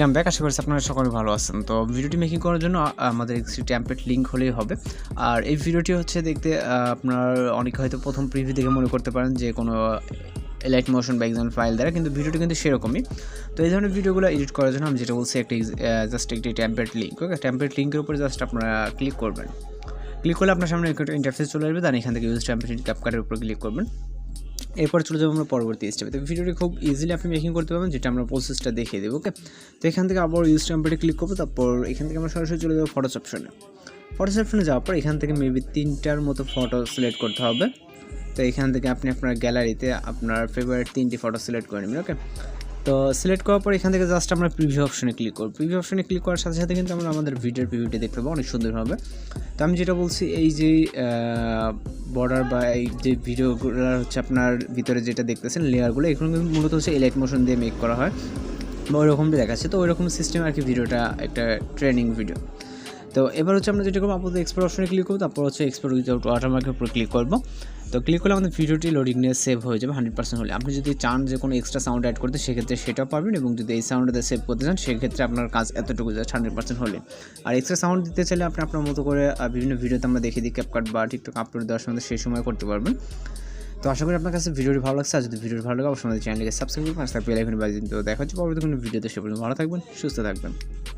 Welcome back. আশা করছি আপনারা সকলে ভালো আছেন। তো ভিডিওটি মেকিং করার জন্য আমাদের একটি টেমপ্লেট লিঙ্ক হলেই হবে। আর এই ভিডিওটি হচ্ছে দেখতে আপনার অনেকে হয়তো প্রথম প্রিভিউ দেখে মনে করতে পারেন যে কোনো লাইট মোশন বা এক্সাম্পল ফাইল দ্বারা, কিন্তু ভিডিওটি কিন্তু সেরকমই। তো এই ধরনের ভিডিওগুলো এডিট করার জন্য আমি যেটা বলছি জাস্ট একটি টেমপ্লেট লিঙ্ক। ওকে, টেমপ্লেট লিঙ্কের উপরে জাস্ট আপনারা ক্লিক করবেন। ক্লিক করলে আপনার সামনে একটা ইন্টারফেস চলে আসবে। দেন এখান থেকে ইউজ টেমপ্লেট ক্যাপকাটের উপর ক্লিক করবেন। এরপর চলে যাবো আমরা পরবর্তী স্টেপে। তো ভিডিওটি খুব ইজিলি আপনি মেকিং করতে পারবেন, যেটা আমরা প্রসেসটা দেখিয়ে দেবো। ওকে, তো এখান থেকে আবার ইউজ টেমপ্লেটে ক্লিক করবো। তারপর এখান থেকে আমরা সরাসরি চলে যাবো ফটোস অপশনে। ফটোস অপশনে যাওয়ার পর এখান থেকে মেবি 3টার মতো ফটো সিলেক্ট করতে হবে। তো এখান থেকে আপনি আপনার গ্যালারিতে আপনার ফেভারিট 3টি ফটো সিলেক্ট করে নেবেন। ওকে, তো সিলেক্ট করার পর এখান থেকে জাস্ট আমরা প্রিভিউ অপশনে ক্লিক করব। প্রিভিউ অপশনে ক্লিক করার সাথে সাথে কিন্তু আমরা আমাদের ভিডিওর প্রিভিউটি দেখতে পাবো অনেক সুন্দরভাবে। তো আমি যেটা বলছি, এই যে বর্ডার বা এই যে ভিডিওগুলো হচ্ছে আপনার ভিতরে যেটা দেখতেছেন লেয়ারগুলো, এগুলো কিন্তু মূলত হচ্ছে লাইট মোশন দিয়ে মেক করা হয় বা ওইরকমই দেখাচ্ছে। তো ওইরকম সিস্টেম আর কি ভিডিওটা একটা ট্রেনিং ভিডিও। তো এবার হচ্ছে আমরা যেটা করবো, আপাতত এক্সপোর্ট অপশনে ক্লিক করবো। তারপর হচ্ছে এক্সপোর্ট উইথআউট ওয়াটারমার্কের উপর ক্লিক করবো। তো ক্লিক করলে আমাদের ভিডিওটি লোডিং নিয়ে সেভ হয়ে যাবে 100% হলে। আপনি যদি চান যে কোনো এক্সট্রা সাউন্ড অ্যাড করতে, সেক্ষেত্রে সেটাও পারবেন, এবং যদি এই সাউন্ডটাতে সেভ করতে চান সেক্ষেত্রে আপনার কাজ এতটুকু যায় 100% হলে। আর এক্সট্রা সাউন্ড দিতে চাইলে আপনি আপনার মতো করে বিভিন্ন ভিডিওতে আমরা দেখিয়ে দিই CapCut বা টিকটক আপলোড দেওয়ার সময় সেই সময় করতে পারবেন। তো আশা করি আপনার কাছে ভিডিওটি ভালো লাগছে। আর যদি ভিডিওটি ভালো লাগে অবশ্যই আমাদের চ্যানেলকে সাবস্ক্রাইব করবেন। আর বেল আইকনে বাজিয়ে দিন। তো দেখা হচ্ছে পরবর্তী কোনো ভিডিওতে। সে পর্যন্ত ভালো থাকবেন, সুস্থ থাকবেন।